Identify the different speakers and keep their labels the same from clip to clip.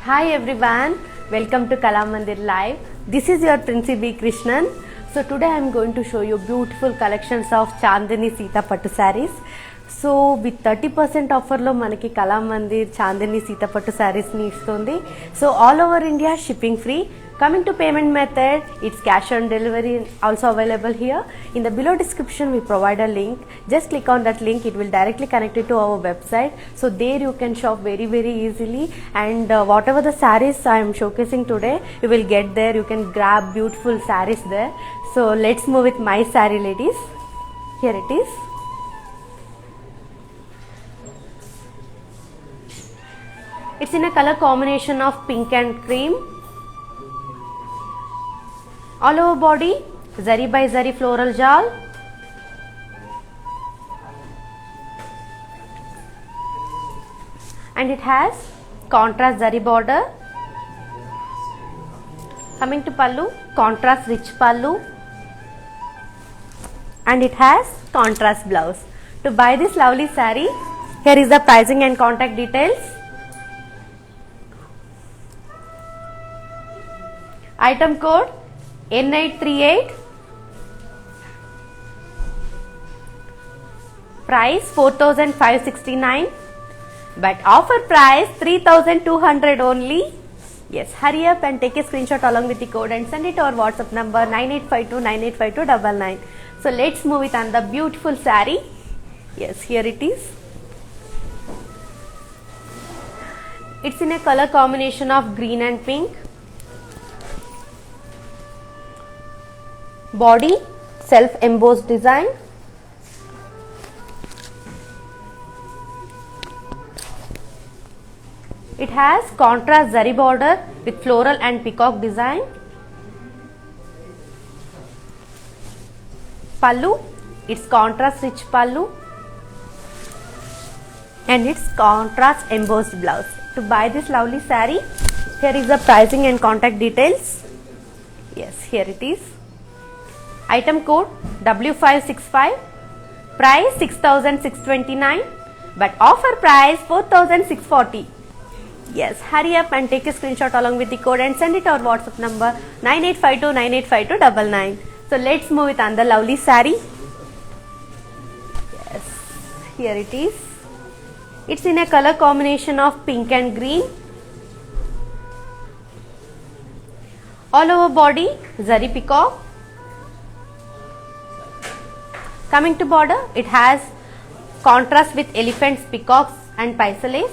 Speaker 1: Hi everyone, welcome to Kala Mandir Live. This is your Princy B. Krishnan. So today I am going to show you beautiful collections of Chandani Sita Pattu sarees. So with 30% offer lo manaki Kala Mandir Chandani Sita Pattu sarees ni istundi. So all over India shipping free. Coming to payment method, it's cash on delivery also available here. In the below description we provide a link. Just click on that link, it will directly connect you to our website. So there you can shop very easily, and whatever the sarees I am showcasing today, you will get there. You can grab beautiful sarees there. So let's move with my saree ladies. Here it is. It's in a color combination of pink and cream. All over body, zari by zari floral jal. And it has contrast zari border. Coming to pallu, contrast rich pallu. And it has contrast blouse. To buy this lovely saree, here is the pricing and contact details. Item code N838, price 4,569, but offer price 3,200 only. Yes, hurry up and take a screenshot along with the code and send it to our WhatsApp number 9852985299. So let's move it on the beautiful saree. Yes, here it is. It's in a color combination of green and pink. Body self embossed design. It has contrast zari border with floral and peacock design. Pallu, it's contrast rich pallu, and it's contrast embossed blouse. To buy this lovely saree, here is the pricing and contact details. Yes, here it is. Item code W565, price 6,629, but offer price 4,640. Yes, hurry up and take a screenshot along with the code and send it to our WhatsApp number 9852985299. So let's move it on the lovely saree. Yes, here it is. It's in a color combination of pink and green. All over body, zari peacock. Coming to border, it has contrast with elephants, peacocks and paisales.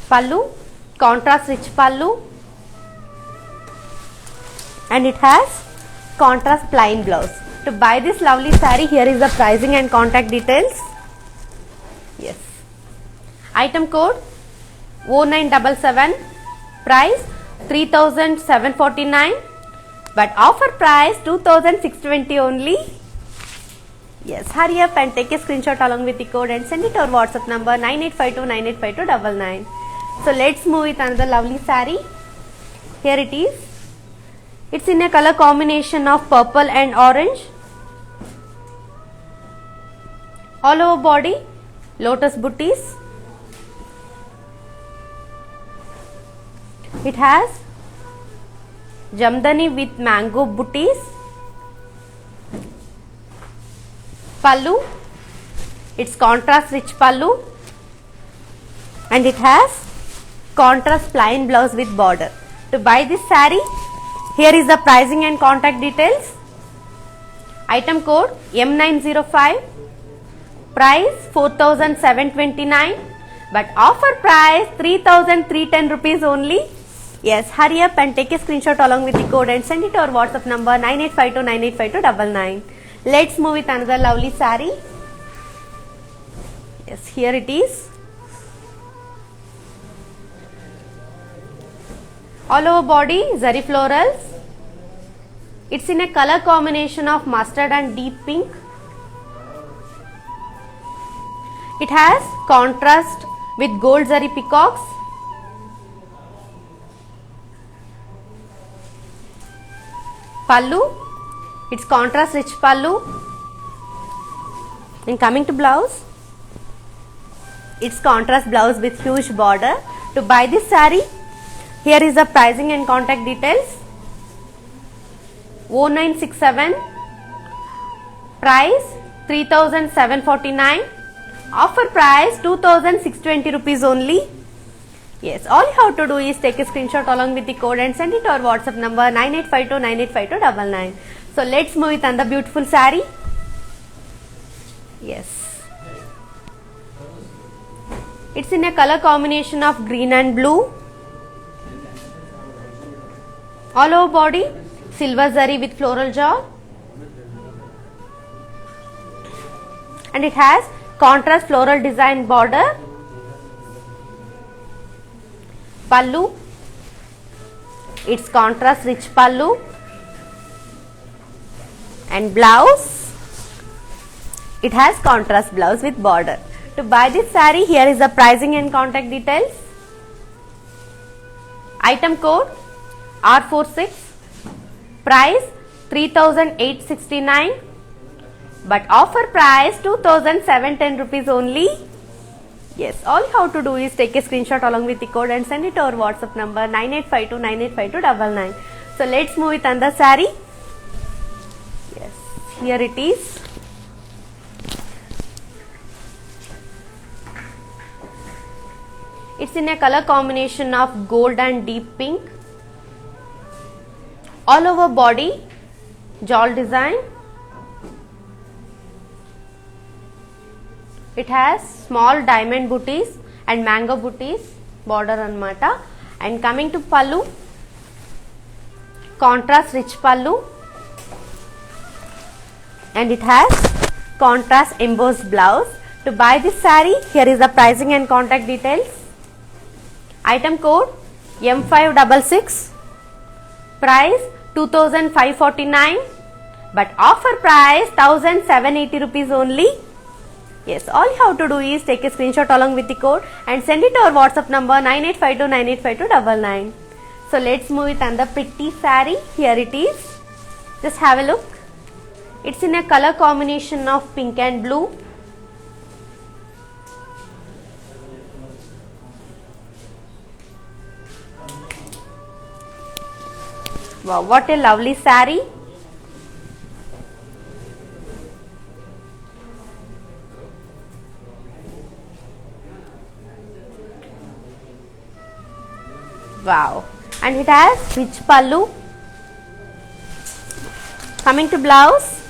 Speaker 1: Pallu, contrast rich pallu, and it has contrast plain blouse. To buy this lovely saree, here is the pricing and contact details. Yes. Item code 0977, price 3,749. But offer price 2,620 only. Yes, hurry up and take a screenshot along with the code and send it to our WhatsApp number 9852985299. So let's move it on the lovely saree. Here it is. It's in a color combination of purple and orange. All over body, lotus booties. It has Jamdani with mango booties. Pallu, it's contrast rich pallu, and it has contrast plain blouse with border. To buy this saree, here is the pricing and contact details. Item code M905, price 4,729, but offer price 3,310 rupees only. Yes, hurry up and take a screenshot along with the code and send it to our WhatsApp number 9852985299. Let's move with another lovely saree. Yes, here it is. All over body, zari florals. It's in a color combination of mustard and deep pink. It has contrast with gold zari peacocks. Pallu, it's contrast rich pallu. And coming to blouse, It's contrast blouse with huge border. To buy this saree, here is the pricing and contact details. 0967, price 3749, offer price 2620 rupees only. Yes, all you have to do is take a screenshot along with the code and send it to our WhatsApp number 9852985299. So let's move with another beautiful saree. Yes. It's in a color combination of green and blue. All over body, silver zari with floral jar. And it has contrast floral design border. Pallu. It's contrast rich pallu. And blouse. It has contrast blouse with border. To buy this saree, here is the pricing and contact details. Item code R46, price 3869, but offer price 2710 rupees only. Yes, all you have to do is take a screenshot along with the code and send it to our WhatsApp number 9852985299. So let's move with another saree. Yes, here it is. It's in a color combination of gold and deep pink. All over body, jewel design. It has small diamond booties and mango booties border anamata. And coming to pallu, contrast rich pallu. And it has contrast embossed blouse. To buy this saree, here is the pricing and contact details. Item code M566, price 2549, but offer price 1780 rupees only. Yes, all you have to do is take a screenshot along with the code and send it to our WhatsApp number 9852985299. So let's move with another pretty saree. Here it is. Just have a look. It's in a color combination of pink and blue. Wow, what a lovely saree. Wow, and it has rich pallu. Coming to blouse,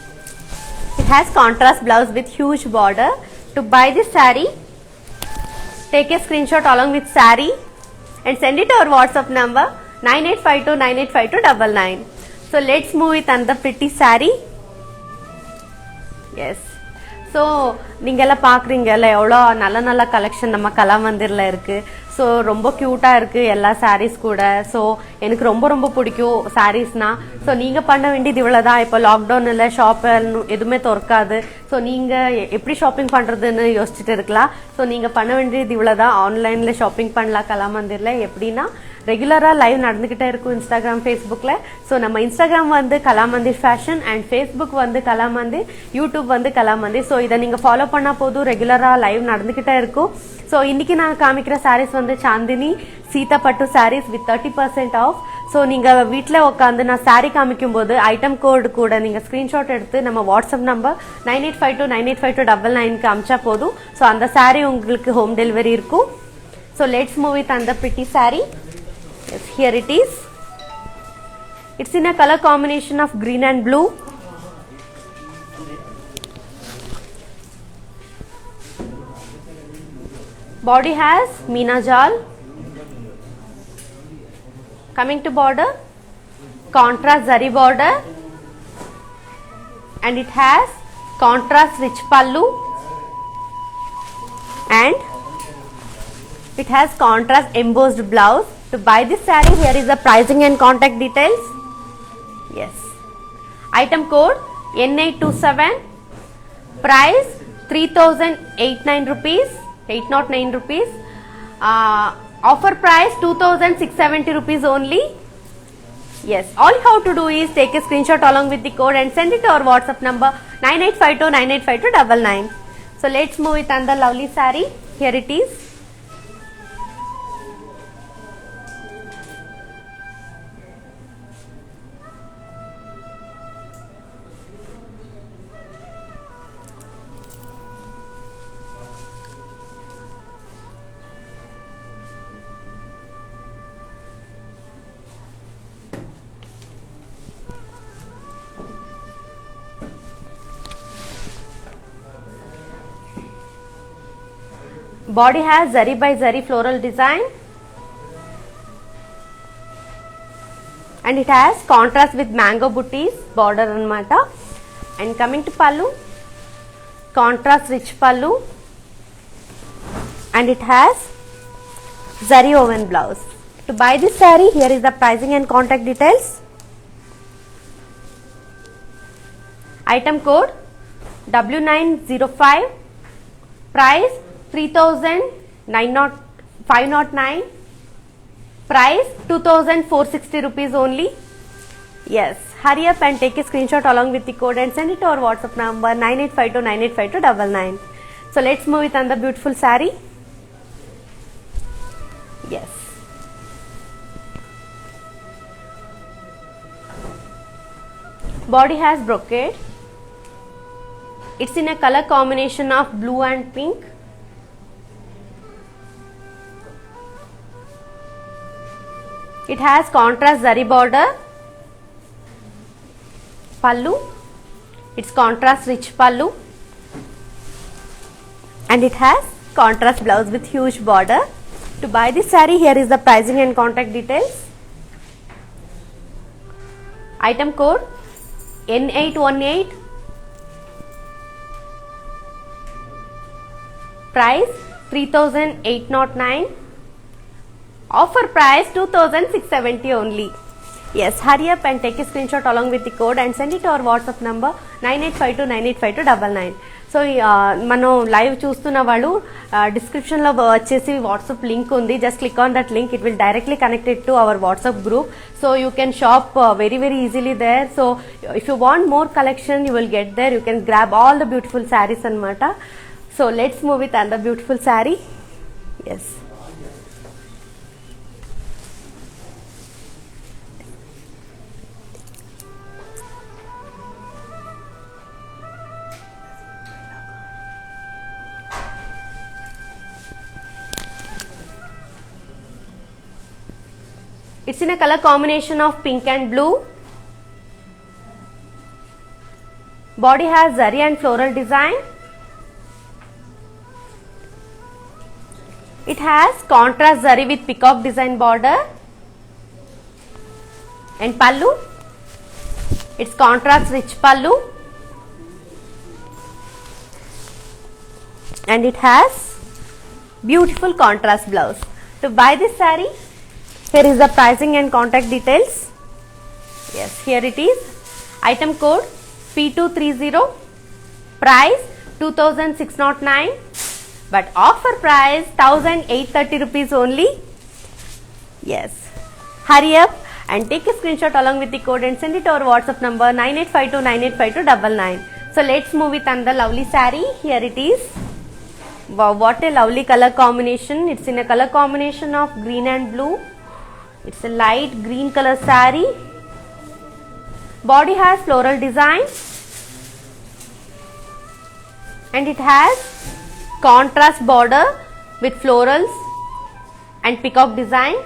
Speaker 1: it has contrast blouse with huge border. To buy this saree, take a screenshot along with saree and send it to our WhatsApp number 9852985299. So let's move with another pretty saree. Yes. So நீங்கள்லாம் பார்க்குறீங்கல்ல எவ்வளோ நல்ல நல்ல collection நம்ம கலாமந்திரில் இருக்குது. So ரொம்ப க்யூட்டாக இருக்குது எல்லா சாரீஸ் கூட. ஸோ எனக்கு ரொம்ப ரொம்ப பிடிக்கும் சாரீஸ்னால். ஸோ நீங்கள் பண்ண வேண்டியது இவ்வளோ தான். இப்போ லாக்டவுனில் ஷாப்பு எதுவுமே திறக்காது. ஸோ நீங்கள் எப்படி ஷாப்பிங் பண்ணுறதுன்னு யோசிச்சுட்டு இருக்கலாம். ஸோ நீங்கள் பண்ண வேண்டியது இவ்வளோ தான். ஆன்லைனில் ஷாப்பிங் பண்ணலாம் கலாமந்திரில். எப்படின்னா ரெகுலராக லைவ் நடந்துக்கிட்டே இருக்கும் இன்ஸ்டாகிராம் ஃபேஸ்புக்கில். ஸோ நம்ம இன்ஸ்டாகிராம் வந்து கலாமந்திர் ஃபேஷன் அண்ட் ஃபேஸ்புக் வந்து கலாமந்திர், யூடியூப் வந்து கலாமந்திர். ஸோ இதை நீங்கள் ஃபாலோ பண்ணால் போதும், ரெகுலராக லைவ் நடந்துக்கிட்டே இருக்கும். ஸோ இன்றைக்கி நான் காமிக்கிற சாரீஸ் வந்து சாந்தினி சீதா பட்டு சாரீஸ் வித் 30% ஆஃப். ஸோ நீங்கள் வீட்டில் உட்காந்து நான் சாரீ காமிக்கும் போது ஐட்டம் கோடு கூட நீங்கள் ஸ்க்ரீன்ஷாட் எடுத்து நம்ம வாட்ஸ்அப் நம்பர் 9852985299 அமிச்சா போதும். ஸோ அந்த சாரீ உங்களுக்கு ஹோம் டெலிவரி இருக்கும். ஸோ லெட்ஸ் மூவ் வித் அந்த pretty sari. Yes, here it is. It's in a color combination of green and blue. Body has Meena Jal. Coming to border, contrast zari border, and it has contrast rich pallu and it has contrast embossed blouse. To buy this saree, here is the pricing and contact details. Yes. Item code N827. Price 3089 rupees, 809 rupees. Offer price 2670 rupees only. Yes. All you have to do is take a screenshot along with the code and send it to our WhatsApp number 9852985299. So let's move with another lovely saree. Here it is. Body has zari by zari floral design, and it has contrast with mango booties border anamata. And coming to pallu, contrast rich pallu, and it has zari woven blouse. To buy this saree, here is the pricing and contact details. Item code W905, price 3,509, price 2,460 rupees only. Yes, hurry up and take a screenshot along with the code and send it to our WhatsApp number 9852985299. So let's move with another beautiful saree. Yes. Body has brocade. It's in a color combination of blue and pink. It has contrast zari border. Pallu, it's contrast rich pallu, and it has contrast blouse with huge border. To buy this saree, here is the pricing and contact details. Item code N818, price 3,809, offer price 2,670 only. Yes, hurry up and take a screenshot along with the code and send it to our WhatsApp number 9852985299. So మనం live చూస్తున్న వాళ్ళు డిస్క్రిప్షన్లో వచ్చేసి WhatsApp link ఉంది. Just click on that link, it will directly connected to our WhatsApp group. So you can shop very easily there. So if you want more collection, you will get there. You can grab all the beautiful saris అనమాట. So let's move with another beautiful sari. Yes, it's in a color combination of pink and blue. Body has zari and floral design. It has contrast zari with peacock design border. And pallu, it's contrast rich pallu, and it has beautiful contrast blouse. To buy this saree, here is the pricing and contact details. Yes, here it is. Item code P230, price 2,609, but offer price 1,830 rupees only. Yes, hurry up and take a screenshot along with the code and send it to our WhatsApp number 9852985299. So let's move with another lovely saree. Here it is. Wow, what a lovely color combination. It's in a color combination of green and blue. It's a light green color saree. Body has floral design, and it has contrast border with florals and peacock design.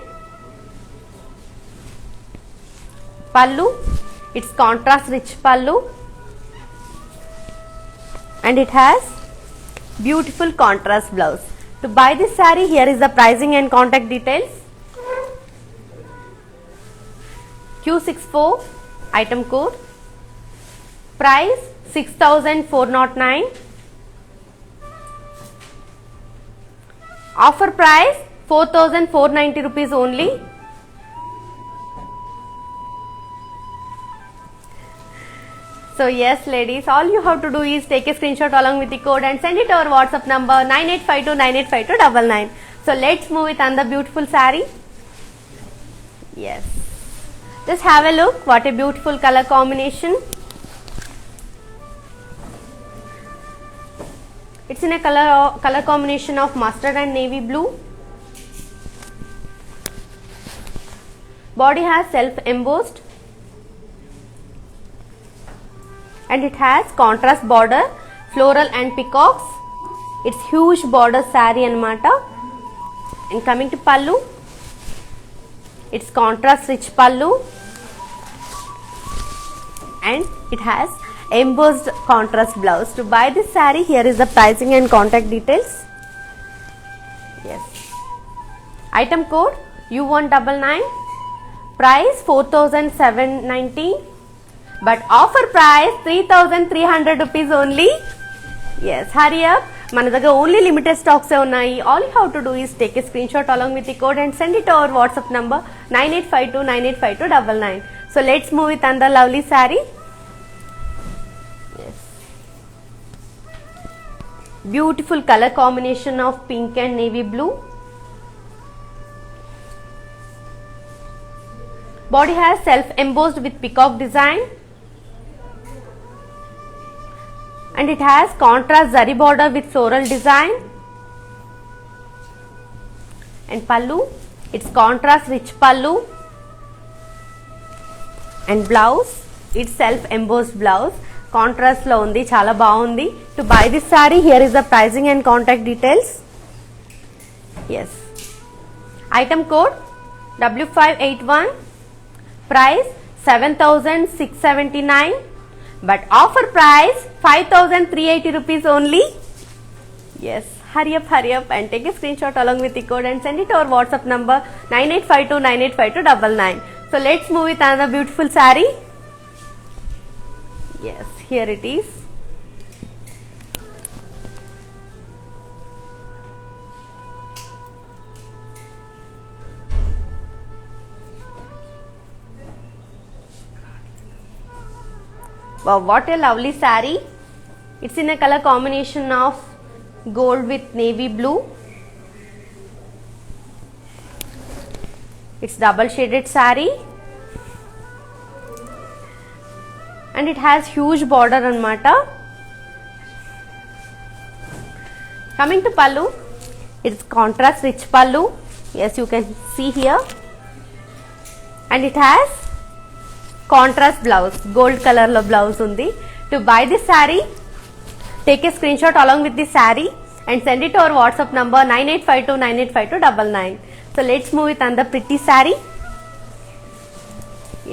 Speaker 1: Pallu, it's contrast rich pallu, and it has beautiful contrast blouse. To buy this saree, here is the pricing and contact details. Q64, item code, price 6,409, offer price 4,490 rupees only. So yes ladies, all you have to do is take a screenshot along with the code and send it to our WhatsApp number 9852985299. So let's move with another beautiful saree. Yes, just have a look, what a beautiful color combination. It's in a color combination of mustard and navy blue. Body has self embossed and it has contrast border, floral and peacocks. It's huge border saree anamata. And coming to pallu, it's contrast rich pallu and it has embossed contrast blouse. To buy this saree, here is the pricing and contact details. Yes. Item code U199, price 4,790, but offer price 3,300 rupees only. Yes, hurry up. మన దగ్గర only limited stocks ఉన్నాయి. All you have to do is take a screen shot along with the code and send it our WhatsApp number 9852985299. So let's move with another lovely sari. Beautiful color combination of pink and navy blue. Body has self embossed with peacock design and it has contrast zari border with floral design. And pallu, it's contrast rich pallu and blouse, it's self embossed blouse. Contrast లో ఉంది, చాలా బాగుంది. To buy this sari, here is the pricing and contact details. Yes, item code W581, price 7,679, but offer price 5,380 rupees only. Yes, hurry up and take a screenshot along with the code and send it to our WhatsApp number 9852985299. So let's move with another beautiful saree. Yes, here it is. Wow, what a lovely saree. It's in a color combination of gold with navy blue. It's double shaded saree and it has huge border anamata. Coming to pallu, it's contrast rich pallu. Yes, you can see here, and it has contrast blouse, gold color lo blouse undi. To buy this saree, take a screenshot along with the saree and send it to our WhatsApp number 9852985299. So let's move with another pretty saree.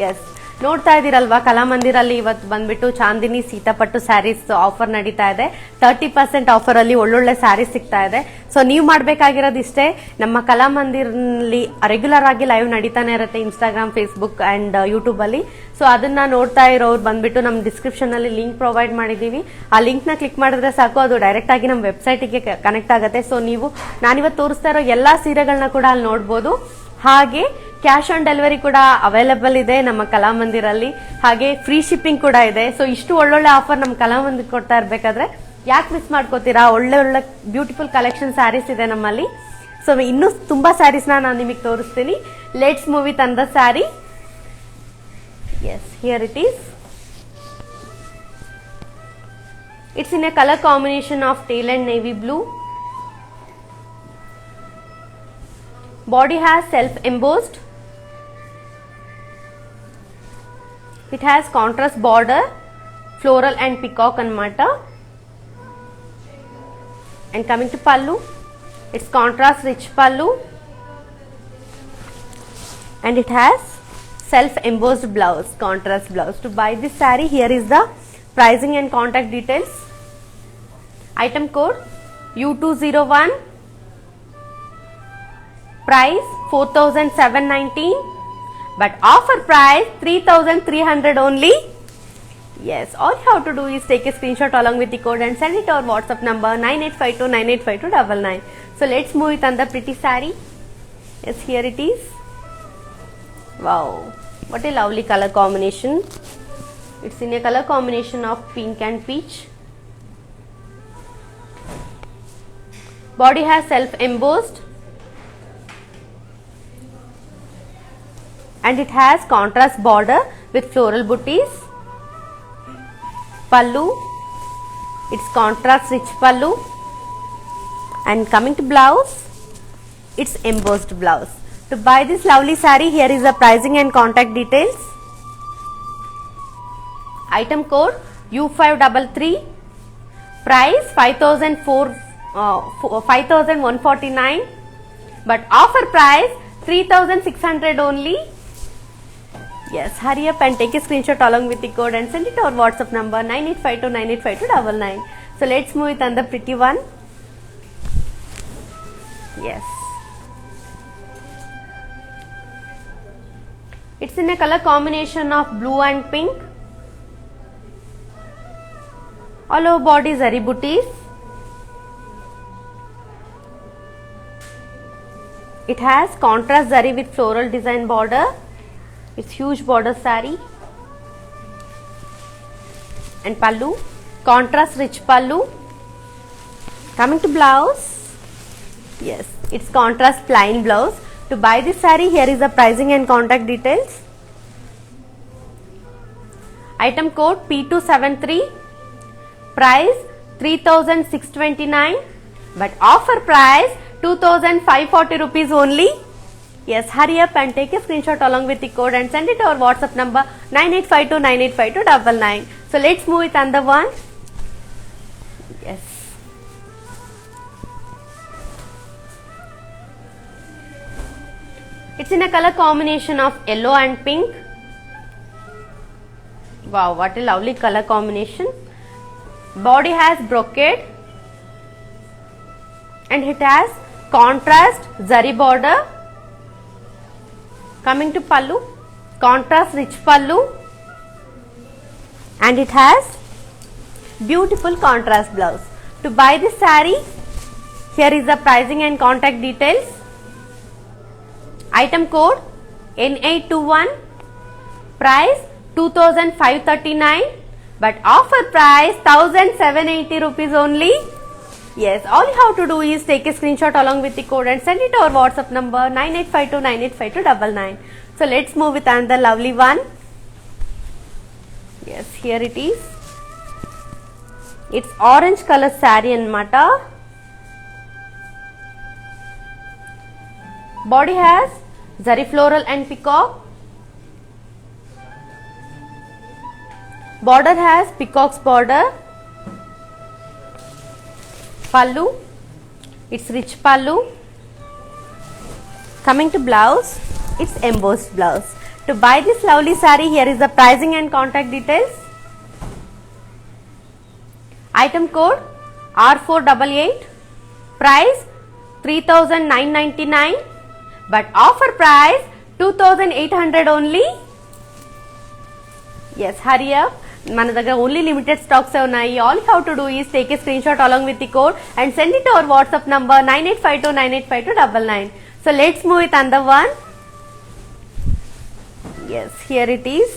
Speaker 1: Yes, ನೋಡ್ತಾ ಇದ್ದೀರಲ್ವಾ, ಕಲಾಮಂದಿರಲ್ಲಿ ಇವತ್ತು ಬಂದ್ಬಿಟ್ಟು Chandini Seethapattu saris offer ನಡೀತಾ ಇದೆ. 30% offer ಅಲ್ಲಿ ಒಳ್ಳೊಳ್ಳೆ ಸ್ಯಾರೀಸ್ ಸಿಗ್ತಾ ಇದೆ. So ನೀವು ಮಾಡಬೇಕಾಗಿರೋದು ಇಷ್ಟೇ, ನಮ್ಮ ಕಲಾಮಂದಿರಲ್ಲಿ ರೆಗ್ಯುಲರ್ ಆಗಿ ಲೈವ್ ನಡೀತಾನೆ ಇರುತ್ತೆ ಇನ್ಸ್ಟಾಗ್ರಾಮ್, ಫೇಸ್ಬುಕ್ ಅಂಡ್ ಯೂಟ್ಯೂಬ್ ಅಲ್ಲಿ. ಸೊ ಅದನ್ನ ನೋಡ್ತಾ ಇರೋರು ಬಂದ್ಬಿಟ್ಟು ನಮ್ಮ ಡಿಸ್ಕ್ರಿಪ್ಷನ್ ಅಲ್ಲಿ ಲಿಂಕ್ ಪ್ರೊವೈಡ್ ಮಾಡಿದೀವಿ. ಆ ಲಿಂಕ್ ನ ಕ್ಲಿಕ್ ಮಾಡಿದ್ರೆ ಸಾಕು, ಅದು ಡೈರೆಕ್ಟ್ ಆಗಿ ನಮ್ಮ ವೆಬ್ಸೈಟ್ ಗೆ ಕನೆಕ್ಟ್ ಆಗುತ್ತೆ. ಸೊ ನೀವು ನಾನಿವತ್ತು ತೋರಿಸ್ತಾ ಇರೋ ಎಲ್ಲಾ ಸೀರೆಗಳನ್ನ ಕೂಡ ಅಲ್ಲಿ ನೋಡಬಹುದು. ಹಾಗೆ ಕ್ಯಾಶ್ ಆನ್ ಡೆಲಿವರಿ ಕೂಡ ಅವೈಲೇಬಲ್ ಇದೆ ನಮ್ಮ ಕಲಾಮಂದಿರಲ್ಲಿ. ಹಾಗೆ ಫ್ರೀ ಶಿಪ್ಪಿಂಗ್ ಕೂಡ ಇದೆ. ಸೊ ಇಷ್ಟು ಒಳ್ಳೊಳ್ಳೆ ಆಫರ್ ನಮ್ಮ ಕಲಾಮಂದಿರ್ ಕೊಡ್ತಾ ಇರ್ಬೇಕಾದ್ರೆ ಯಾಕೆ ಮಿಸ್ ಮಾಡ್ಕೋತೀರಾ? ಒಳ್ಳೆ ಒಳ್ಳೆ ಬ್ಯೂಟಿಫುಲ್ ಕಲೆಕ್ಷನ್ ಸ್ಯಾರೀಸ್ ಇದೆ ನಮ್ಮಲ್ಲಿ. ಸೊ ಇನ್ನೂ ತುಂಬಾ ಸ್ಯಾರೀಸ್ ನಾನು ನಿಮಗೆ ತೋರಿಸ್ತೀನಿ. Let's move with another sari. Yes, here it is. It's in a colour combination of teal and navy blue. Body has self embossed. It has contrast border, floral and peacock anamata. And coming to pallu, it's contrast rich pallu and it has self embossed blouse, contrast blouse. To buy this saree, here is the pricing and contact details. Item code U201, price 4,719, but offer price 3,300 only. Yes, all you have to do is take a screenshot along with the code and send it to our WhatsApp number 9852985299. So let's move with another pretty saree. Yes, here it is. Wow, what a lovely color combination. It's in a color combination of pink and peach. Body has self embossed and it has contrast border with floral booties. Pallu, it's contrast rich pallu And coming to blouse, it's embossed blouse. To buy this lovely saree, here is the pricing and contact details. Item code U533, price 5,149, but offer price 3,600 only. Yes, hurry up and take a screenshot along with the code and send it to our WhatsApp number 9852985299. So let's move with another pretty one. Yes, it's in a color combination of blue and pink. All over body zari booties. It has contrast zari with floral design border. It's huge border saree. And pallu, contrast rich pallu. Coming to blouse, yes, it's contrast plain blouse. To buy this saree, here is the pricing and contact details. Item code P273, price 3,629, but offer price 2,540 rupees only. Yes, hurry up and take a screenshot along with the code and send it to our WhatsApp number 9852985299. So let's move with another one. Yes, it's in a color combination of yellow and pink. Wow, what a lovely color combination. Body has brocade and it has contrast zari border. Coming to pallu, contrast rich pallu, and it has beautiful contrast blouse. To buy this saree, here is the pricing and contact details. Item code N821, price 2,539, but offer price 1,780 rupees only. Yes, all you have to do is take a screenshot along with the code and send it to our WhatsApp number 9852985299. So let's move with another lovely one. Yes, here it is. It's orange color saree and mata. Body has zari floral and peacock. Border has peacock's border. Pallu, it's rich pallu. Coming to blouse, it's embossed blouse. To buy this lovely saree, here is the pricing and contact details. Item code R488, price 3,999, but offer price 2,800 only. Yes, hurry up. మన దగ్గర only limited stocks ఉన్నాయి. All you have to do is take a screen shot along with the code and send it our WhatsApp number 9852985299. So let's move with another one. Yes, here it is.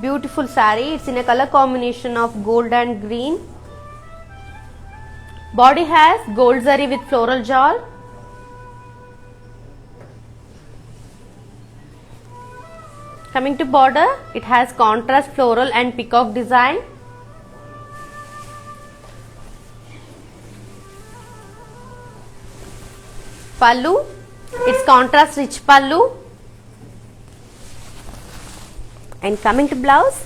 Speaker 1: Beautiful saree. It's in a color combination of gold and green. Body has gold zari with floral jewel. Coming to border, it has contrast floral and peacock design. Pallu, it's contrast rich pallu. And coming to blouse,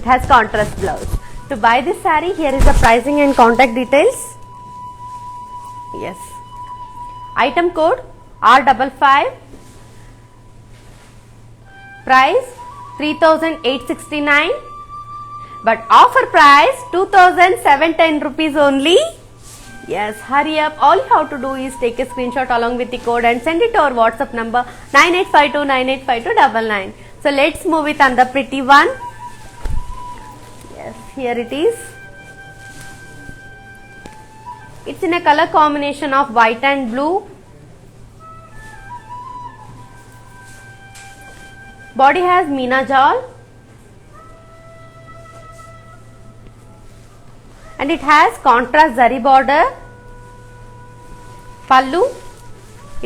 Speaker 1: it has contrast blouse. To buy this saree, here is the pricing and contact details. Yes, item code R55, price 3,869, but offer price 2,710 rupees only. Yes, hurry up. All you have to do is take a screenshot along with the code and send it to our WhatsApp number 9852985299. So let's move with another pretty one. Yes, here it is. It's in a color combination of white and blue. Body has Meena jawal and it has contrast zari border. Pallu,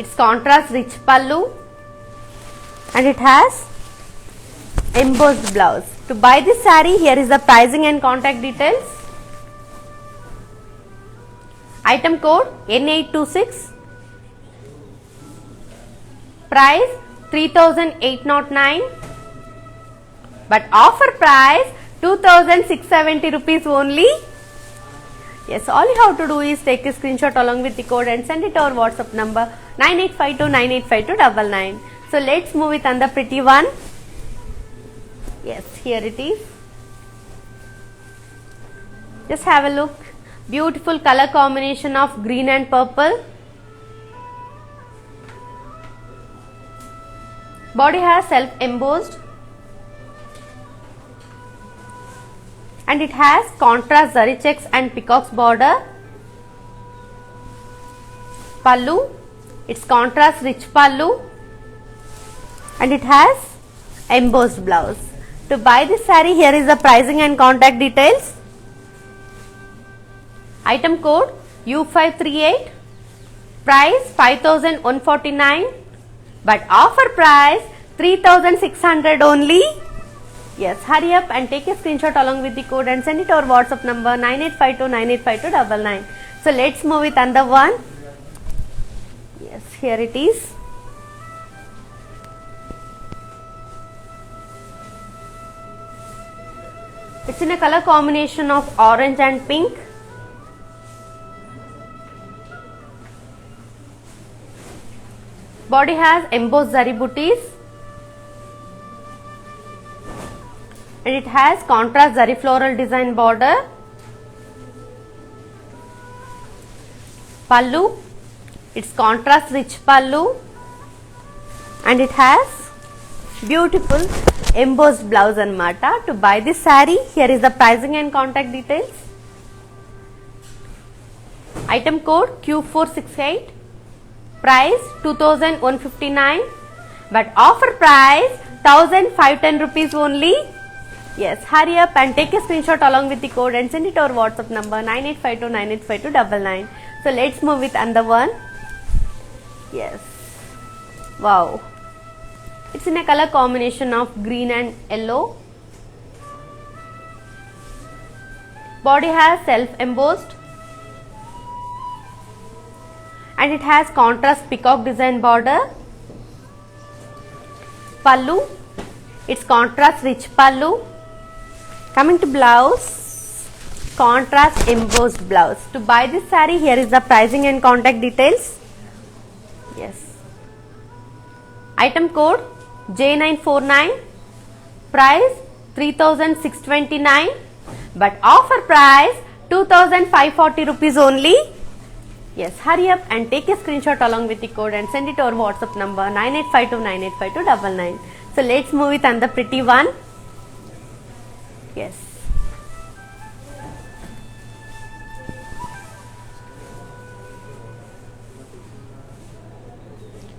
Speaker 1: it's contrast rich pallu and it has embossed blouse. To buy this saree, here is the pricing and contact details. Item code N826. Price 3809. But offer price 2670 rupees only. Yes, all you have to do is take a screenshot along with the code and send it to our WhatsApp number 9852985299. So let's move with another pretty one. Yes, here it is. Just have a look. Beautiful color combination of green and purple. Body has self embossed. And it has contrast zari checks and peacocks border. Pallu, it's contrast rich pallu, and it has embossed blouse. To buy this saree, here is the pricing and contact details. Item code U538. Price 5149, but offer price 3600 only. Yes, hurry up and take a screenshot along with the code and send it to our WhatsApp number 9852985299. So let's move with another one. Yes, here it is. It's in a color combination of orange and pink. Body has embossed zari booties. And it has contrast zari floral design border. Pallu, it's contrast rich pallu, and it has beautiful embossed blouse anamata. To buy this saree, here is the pricing and contact details. Item code Q468. Price 2159, but offer price 1510 rupees only. Yes, hurry up and take a screenshot along with the code and send it to our WhatsApp number 9852985299. So let's move with another one. Yes. Wow. It's in a color combination of green and yellow. Body has self embossed. And it has contrast peacock design border. Pallu, it's contrast rich pallu. Coming to blouse, contrast embossed blouse. To buy this saree, here is the pricing and contact details. Yes. Item code J949. Price 3629, but offer price 2540 rupees only. Yes, hurry up and take a screenshot along with the code and send it to our WhatsApp number 9852985299. So let's move with another pretty one. Yes.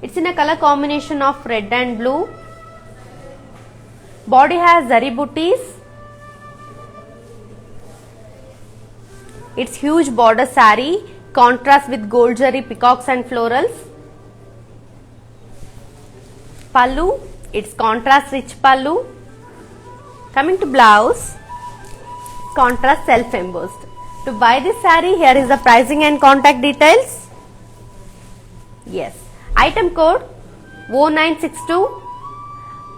Speaker 1: It's in a color combination of red and blue. Body has zari booties. It's huge border saree, contrast with gold zari peacocks and florals. Pallu, it's contrast rich pallu. Coming to blouse, contrast self embossed. To buy this saree, here is the pricing and contact details. Yes. Item code 0962.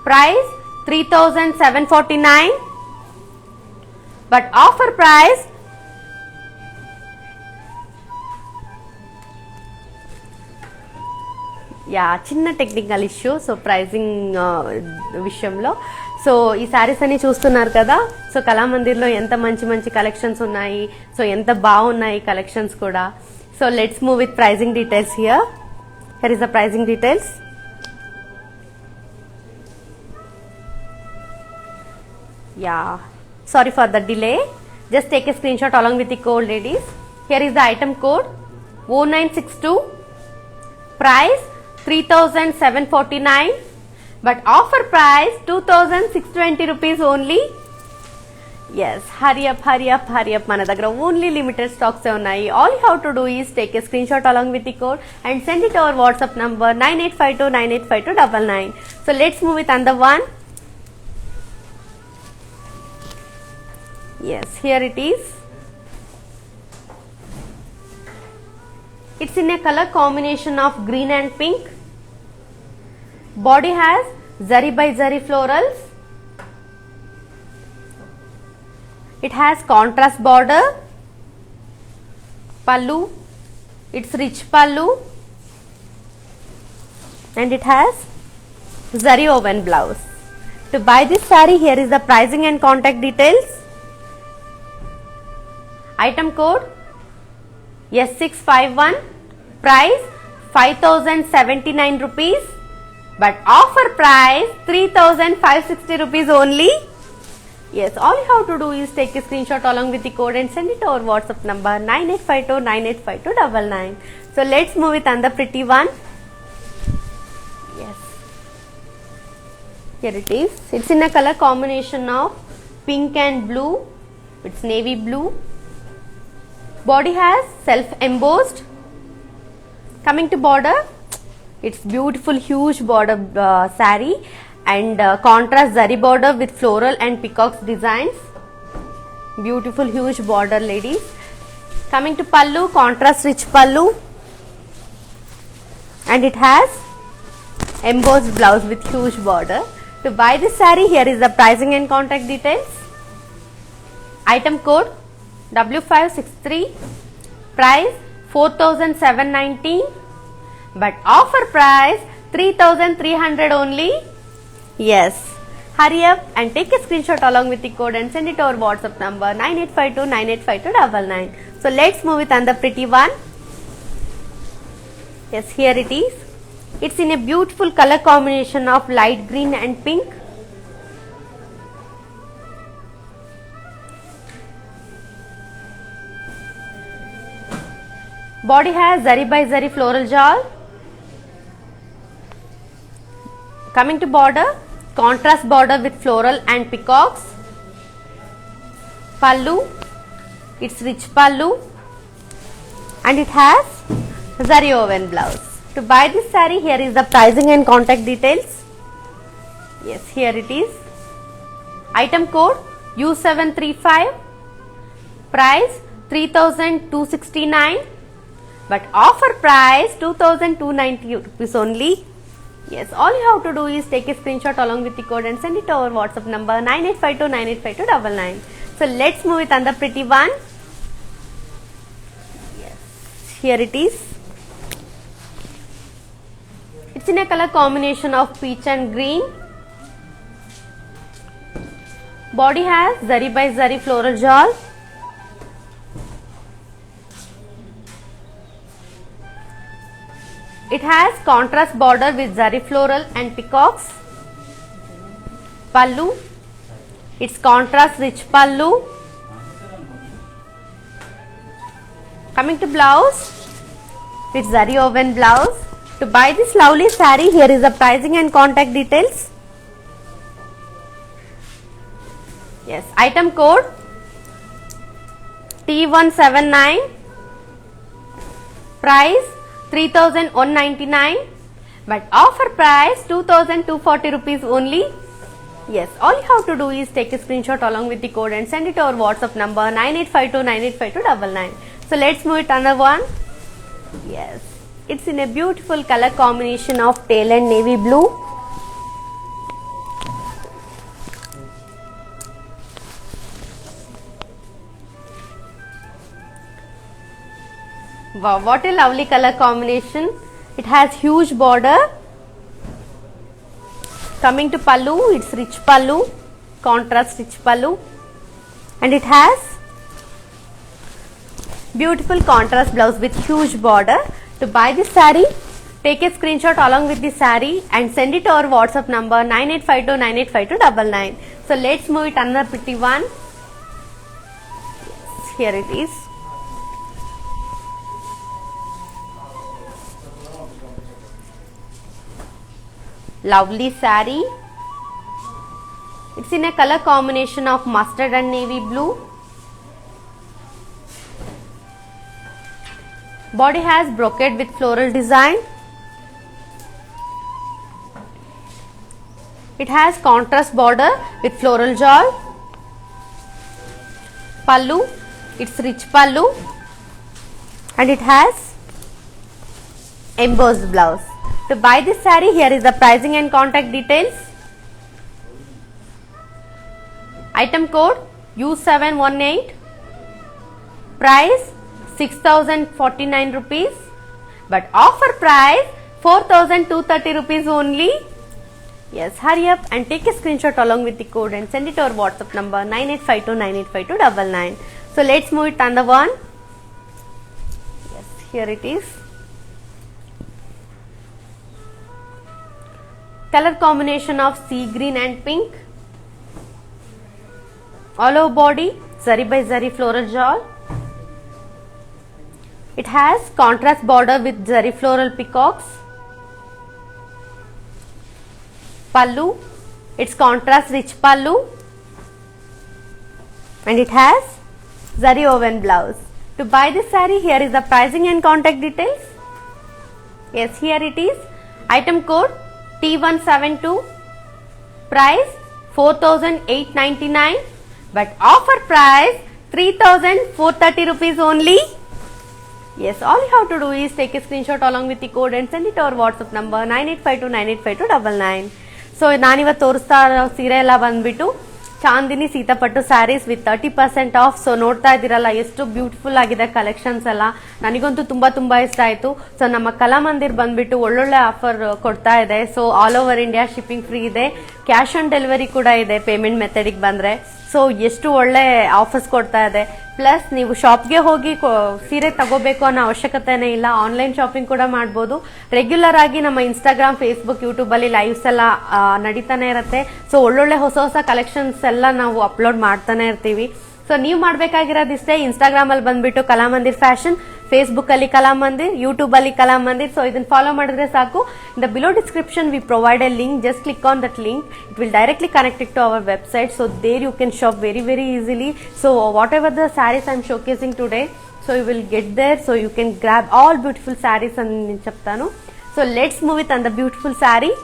Speaker 1: Price 3749, but offer price చిన్న technical issue. So pricing విషయంలో so ఈ శారీస్ అన్ని చూస్తున్నారు కదా. So కళామందిర్లో ఎంత మంచి మంచి collections ఉన్నాయి, సో ఎంత బాగున్నాయి కలెక్షన్స్ కూడా. So let's move with pricing details. Here is the pricing details. Sorry for the delay. Just take a screenshot along with the code, ladies. Here is the item code 0962. Price 3749, but offer price 2620 rupees only. Yes, hurry up. మన దగ్గర only limited stocks ఉన్నాయి. All you have to do is take a screenshot along with the code and send it to our WhatsApp number 9852985299. So let's move with another one. Yes, here it is. It's in a color combination of green and pink. Body has zari by zari florals. It has contrast border. Pallu, it's rich pallu, and it has zari woven blouse. To buy this saree, here is the pricing and contact details. Item code S651, price 5079 rupees, but offer price 3560 rupees only. Yes, all you have to do is take a screenshot along with the code and send it to our WhatsApp number 9852985299. So let's move with another pretty one. Yes, here it is. It's in a color combination of pink and blue. It's navy blue. Body has self embossed. Coming to border, it's beautiful huge border saree and contrast zari border with floral and peacocks designs. Beautiful huge border, ladies. Coming to pallu, contrast rich pallu, and it has embossed blouse with huge border. To buy this saree, here is the pricing and contact details. Item code W563, price 4719, but offer price 3300 only. Yes, hurry up and take a screenshot along with the code and send it to our WhatsApp number 9852985299. So let's move with another pretty one. Yes, here it is. It's in a beautiful color combination of light green and pink. Body has zari by zari floral jal. Coming to border, contrast border with floral and peacocks. Pallu, it's rich pallu, and it has zari woven blouse. To buy this saree, here is the pricing and contact details. Yes, here it is. Item code U735, price 3269, but offer price 2290 rupees only. Yes, all you have to do is take a screenshot along with the code and send it to our WhatsApp number 9852985299. So let's move with another pretty one. Yes, here it is. It's in a color combination of peach and green. Body has zari by zari floral jal. It has contrast border with zari floral and peacocks. Pallu, it's contrast rich pallu. Coming to blouse, it's zari woven blouse. To buy this lovely saree, here is the pricing and contact details. Yes, item code T179, price 3199, but offer price 2240 rupees only. Yes, all you have to do is take a screenshot along with the code and send it to our WhatsApp number 9852985299. So let's move to another one. Yes, it's in a beautiful color combination of teal and navy blue. Wow, what a lovely color combination. It has huge border. Coming to pallu, it's rich pallu, contrast rich pallu, and it has beautiful contrast blouse with huge border. To buy this saree, take a screenshot along with the saree and send it to our WhatsApp number 9852985299. So let's move it another pretty one. Yes, here it is. Lovely saree. It's in a color combination of mustard and navy blue. Body has brocade with floral design. It has contrast border with floral jal. pallu, it's rich pallu, and it has embossed blouse. To buy this saree, here is the pricing and contact details. Item code U718, price 6,049 rupees, but offer price 4,230 rupees only. Yes, hurry up and take a screenshot along with the code and send it to our WhatsApp number 9852985299. So let's move it on the one. Yes, here it is. Color combination of sea green and pink. All over body, zari by zari floral shawl. It has contrast border with zari floral peacocks. Pallu, it's contrast rich pallu, and it has zari woven blouse. To buy this saree, here is the pricing and contact details. Yes, here it is. Item code T172, price 4,899, but offer price 3,430 rupees only. Yes, all you have to do is take a screenshot along with the code and send it to our WhatsApp number 9852985299. So ನಾನಿವತ್ತು ತೋರಿಸ್ತಾ ಇರೋ ಸೀರೆ ಎಲ್ಲ ಬಂದ್ಬಿಟ್ಟು Chandini Seethapattu saris with 30% off. So ನೋಡ್ತಾ ಇದ್ದೀರಲ್ಲ ಎಷ್ಟು beautiful ಆಗಿದೆ ಕಲೆಕ್ಷನ್ಸ್ ಎಲ್ಲ. ನನಗಂತೂ ತುಂಬಾ ಇಷ್ಟ ಆಯ್ತು. ಸೊ ನಮ್ಮ ಕಲಾಮಂದಿರ್ ಬಂದ್ಬಿಟ್ಟು ಒಳ್ಳೊಳ್ಳೆ ಆಫರ್ ಕೊಡ್ತಾ ಇದೆ. So all over India shipping free ಇದೆ, ಕ್ಯಾಶ್ ಆನ್ ಡೆಲಿವರಿ ಕೂಡ ಇದೆ ಪೇಮೆಂಟ್ ಮೆಥಡಿಗೆ ಬಂದ್ರೆ. ಸೊ ಎಷ್ಟು ಒಳ್ಳೆ ಆಫರ್ಸ್ ಕೊಡ್ತಾ ಇದೆ. ಪ್ಲಸ್ ನೀವು ಶಾಪ್ಗೆ ಹೋಗಿ ಸೀರೆ ತಗೋಬೇಕು ಅನ್ನೋ ಅವಶ್ಯಕತೆನೇ ಇಲ್ಲ, ಆನ್ಲೈನ್ ಶಾಪಿಂಗ್ ಕೂಡ ಮಾಡಬಹುದು. ರೆಗ್ಯುಲರ್ ಆಗಿ ನಮ್ಮ ಇನ್ಸ್ಟಾಗ್ರಾಮ್, ಫೇಸ್ಬುಕ್, ಯೂಟ್ಯೂಬ್ ಅಲ್ಲಿ ಲೈವ್ಸ್ ಎಲ್ಲ ನಡೀತಾನೆ ಇರುತ್ತೆ. ಸೊ ಒಳ್ಳೊಳ್ಳೆ ಹೊಸ ಕಲೆಕ್ಷನ್ಸ್ ಎಲ್ಲ ನಾವು ಅಪ್ಲೋಡ್ ಮಾಡ್ತಾನೆ ಇರ್ತೀವಿ. ಸೊ ನೀವು ಮಾಡಬೇಕಾಗಿರೋದಿಷ್ಟೇ, ಇನ್ಸ್ಟಾಗ್ರಾಮ್ ಅಲ್ಲಿ ಬಂದ್ಬಿಟ್ಟು ಕಲಾಮಂದಿರ್ ಫ್ಯಾಷನ್, ಫೇಸ್ಬುಕ್ ಅಲ್ಲಿ ಕಲಾಮಂದಿರ್, ಯೂಟ್ಯೂಬ್ ಅಲ್ಲಿ ಕಲಾಮಂದಿರ್. ಸೊ ಇದನ್ನ ಫಾಲೋ ಮಾಡಿದ್ರೆ ಸಾಕು. In the below description we provide A link, just click on that link, it will directly connect it to our website. So there you can shop very easily. So whatever the sarees I am showcasing today, so you will get there. So you can grab all beautiful sarees and chaptanu. So let's move it on the beautiful saree.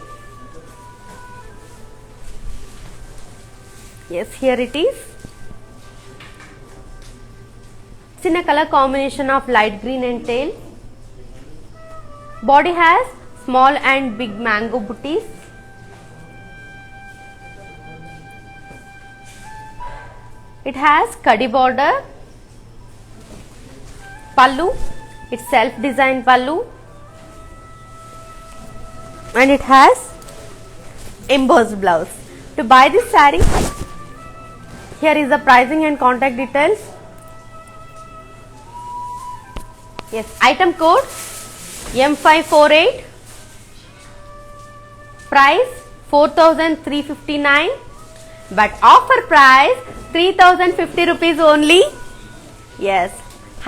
Speaker 1: Yes, here it is. It's in a color combination of light green and teal. Body has small and big mango booties. It has kadi border. Pallu, it's self designed pallu, and it has embossed blouse. To buy this saree, here is the pricing and contact details. Yes, item code M548, price 4,359, but offer price 3,050 rupees only. Yes,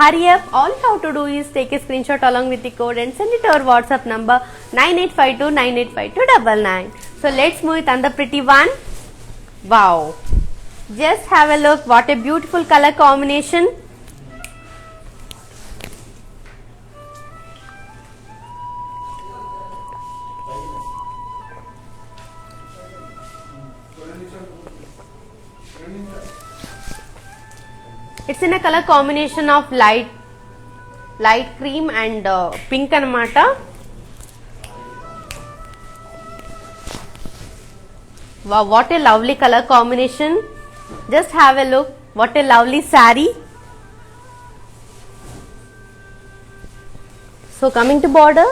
Speaker 1: hurry up. All you have to do is take a screenshot along with the code and send it to our WhatsApp number 9852985299. So let's move it on the pretty one. Wow, just have a look. What a beautiful color combination. It's in a color combination of light cream and pink anamata. Wow, what a lovely color combination. Just have a look. What a lovely saree. So coming to border,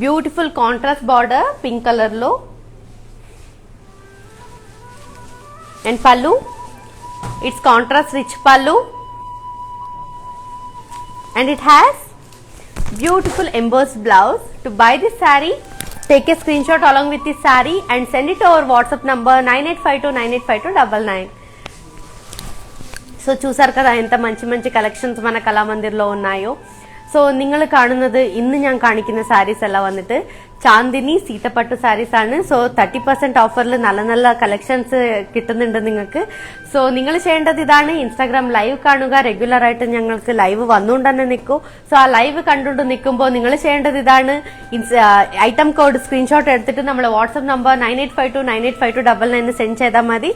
Speaker 1: beautiful contrast border, pink color lo. And pallu, it's contrast rich pallu. And it has beautiful embossed blouse. To buy this saree, take a screenshot along with this saree and send it to our WhatsApp number 9852985299. So చూసారు కదా ఎంత మంచి collections మన കലാമന്ദിറിലോ ఉన్నాయో. So നിങ്ങൾ കാണുന്നത് ഇന്ന് ഞാൻ കാണിക്കുന്ന സാരീസ് എല്ലാം വന്നിട്ട് ചാന്ദിനി സീതപ്പട്ടു സാരീസ് ആണ്. സോ 30% ഓഫറിൽ നല്ല നല്ല കളക്ഷൻസ് കിട്ടുന്നുണ്ട് നിങ്ങൾക്ക്. സോ നിങ്ങൾ ചെയ്യേണ്ടത് ഇതാണ്, ഇൻസ്റ്റാഗ്രാം ലൈവ് കാണുക. റെഗുലർ ആയിട്ട് ഞങ്ങൾക്ക് ലൈവ് വന്നുകൊണ്ട് തന്നെ നിൽക്കും. സോ ആ ലൈവ് കണ്ടുകൊണ്ട് നിൽക്കുമ്പോൾ നിങ്ങൾ ചെയ്യേണ്ടത് ഇതാണ്, ഐറ്റം കോഡ് സ്ക്രീൻഷോട്ട് എടുത്തിട്ട് നമ്മൾ വാട്സ്ആപ്പ് നമ്പർ 9852985299 സെൻഡ് ചെയ്താൽ മതി.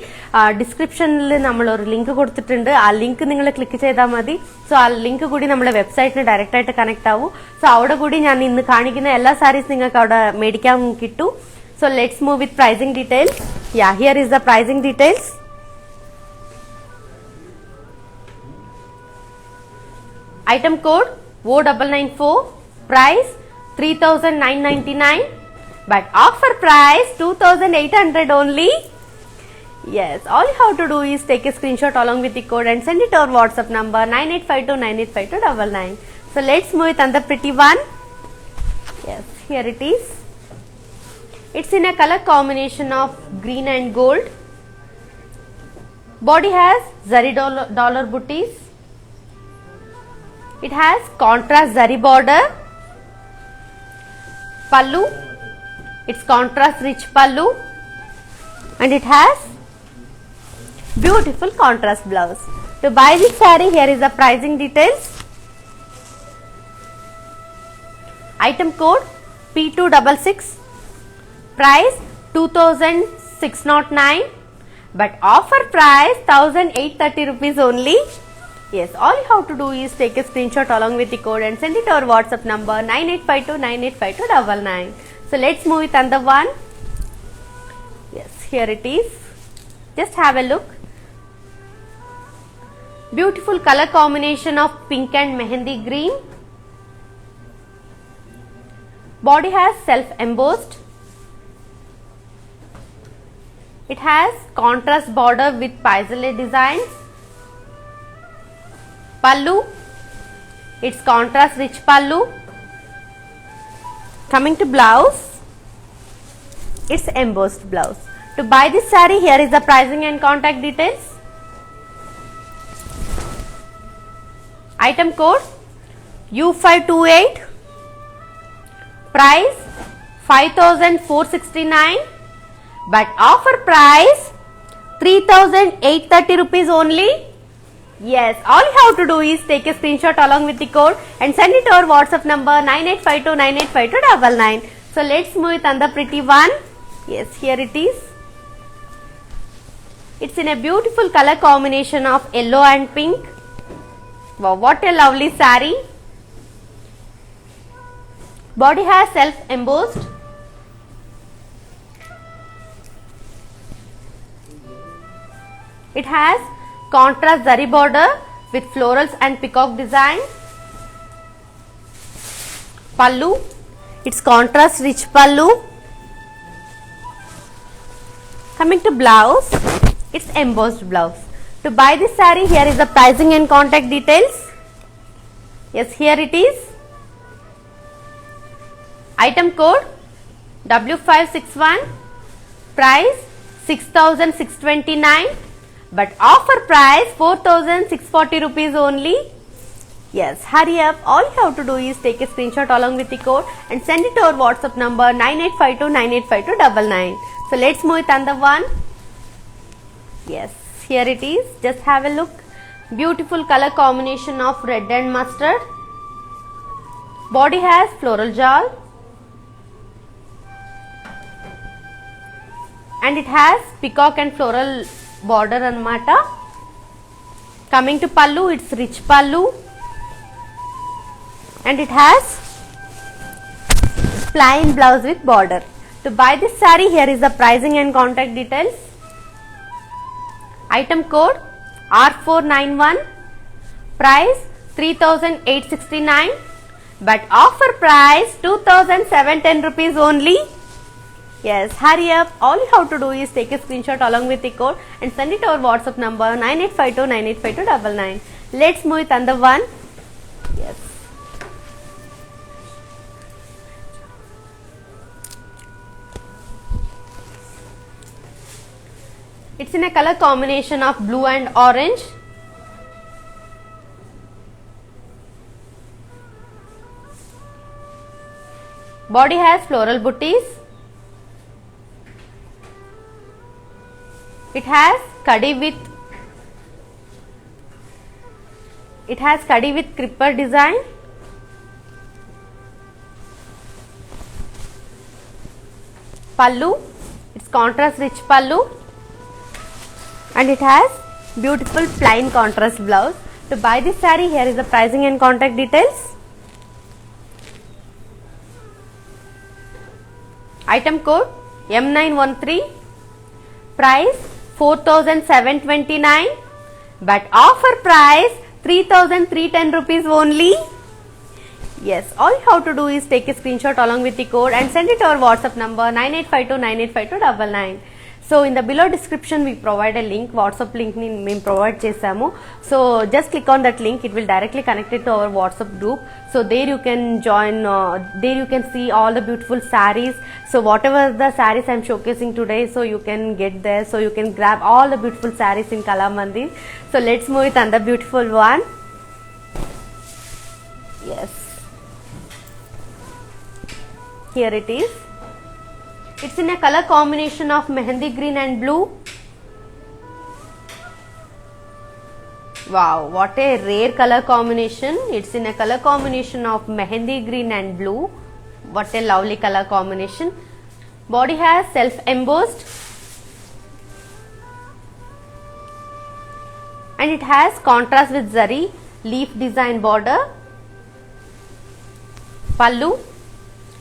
Speaker 1: ഡിസ്ക്രിപ്ഷനിൽ നമ്മൾ ഒരു ലിങ്ക് കൊടുത്തിട്ടുണ്ട്, ആ ലിങ്ക് നിങ്ങൾ ക്ലിക്ക് ചെയ്താൽ മതി. സോ ആ ലിങ്ക് കൂടി നമ്മുടെ വെബ്സൈറ്റിന് ഡയറക്റ്റ് ആയിട്ട് കണക്ട് ആവും. സോ അവിടെ കൂടി ഞാൻ ഇന്ന് കാണിക്കുന്ന എല്ലാ സാരീസ് നിങ്ങൾക്ക് അവിടെ മേടിക്കാൻ കിട്ടും. So let's move with pricing details. Here is the pricing details. Item code O994, price 3,999, but offer price 2,800 only. Yes, all you have to do is take a screenshot along with the code and send it to our WhatsApp number 9852985299. So let's move with another pretty one. Yes, here it is. It's in a color combination of green and gold. Body has zari dollar booties. It has contrast zari border. Pallu, it's contrast rich pallu, and it has beautiful contrast blouse. To buy this saree, here is the pricing details. Item code P266, price 2,609, but offer price 1,830 rupees only. Yes, all you have to do is take a screenshot along with the code and send it to our WhatsApp number 9852985299. So let's move with another one. Yes, here it is. Just have a look. Beautiful color combination of pink and mehendi green. Body has self embossed. It has contrast border with paisley designs. Pallu, it's contrast rich pallu. Coming to blouse, it's embossed blouse. To buy this saree, here is the pricing and contact details. Item code U528, price 5,469, but offer price 3,830 rupees only. Yes, all you have to do is take a screenshot along with the code and send it to our WhatsApp number 9852985299. So let's move with another pretty one. Yes, here it is. It's in a beautiful color combination of yellow and pink. Wow, what a lovely saree. Body has self embossed. It has contrast zari border with florals and peacock design. Pallu, it's contrast rich pallu. Coming to blouse, it's embossed blouse. To buy this saree, here is the pricing and contact details. Yes, here it is. Item code W561, price 6,629, but offer price 4,640 rupees only. Yes, hurry up. All you have to do is take a screenshot along with the code and send it to our WhatsApp number 9852985299. So let's move with another one. Yes, here it is. Just have a look. Beautiful color combination of red and mustard. Body has floral jal, and it has peacock and floral border anamata. Coming to pallu, it's rich pallu, and it has plain blouse with border. To buy this saree, here is the pricing and contact details. Item code R491, price 3,869, but offer price 2,710 rupees only. Yes, hurry up. All you have to do is take a screenshot along with the code and send it to our WhatsApp number 9852985299. Let's move with another one. Yes. It's in a color combination of blue and orange. Body has floral booties. It has kadi with creeper design. Pallu, it's contrast rich pallu, and it has beautiful plain contrast blouse. To buy this saree, here is the pricing and contact details. Item code M913, price 4,729, but offer price 3,310 rupees only. Yes, all you have to do is take a screenshot along with the code and send it to our WhatsApp number 9852985299. So in the below description we provide a link, WhatsApp link ni మేము provide చేసాము. So just click on that link, it will directly connect it to our WhatsApp group. So there you can join, there you can see all the beautiful sarees. So whatever the sarees I am showcasing today, so you can get there. So you can grab all the beautiful sarees in Kalamandir. So let's move with another beautiful one. Yes, here it is. It's in a color combination of mehendi green and blue. Wow, what a rare color combination. It's in a color combination of mehendi green and blue. What a lovely color combination. Body has self embossed, and it has contrast with zari leaf design border. Pallu,